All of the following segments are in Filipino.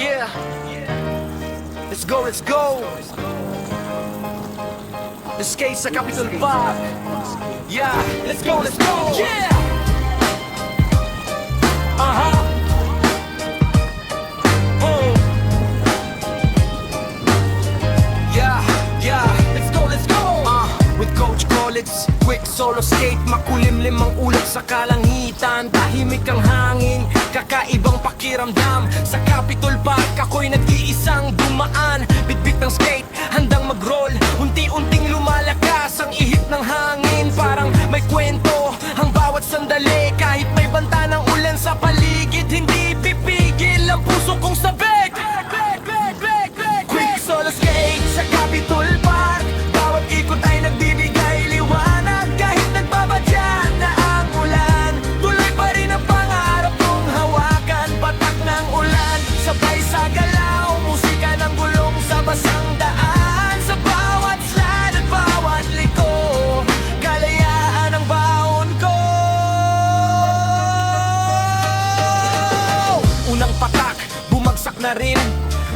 Yeah. Let's go, let's go. Escape sa Capitol Park. Yeah, let's go, let's go. Yeah. Oh. Yeah, yeah. Let's go, let's go. With Coach Collins, quick solo skate, makulimlim ang ulap sa kalangitan. Tahimik ang hangin, kakaibang pakiramdam. Sa Capitol Park, ako'y nag-iisang dumaan. Bitbit ng skate, handang mag-roll. Unti-unting lumalakas ang ihip ng hangin. Parang may kwento ang bawat sandali. Kahit may banta ng ulan sa paligid, hindi pipigil ang puso kong sabik. Quick solo skate sa Capitol Park. Bawat ikot ay nagbibigay liwanag. Kahit nagbabadya na ang ulan, tuloy pa rin ang pangarap kong hawakan. Patak ng ulan, sabay sa galaw. Musika ng gulong sa basang daan. Sa bawat slide at bawat liko, kalayaan ang baon ko. Unang patak, bumagsak na rin.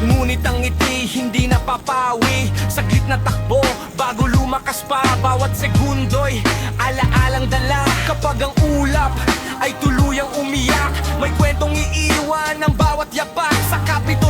Ngunit ang ngiti hindi napapawi. Saglit na takbo bago lumakas pa. Bawat segundo'y alaalang dala. Kapag ang ulap ay tuluyang umiyak, may kwentong iiwan ng bawat yapak. Sa Capitol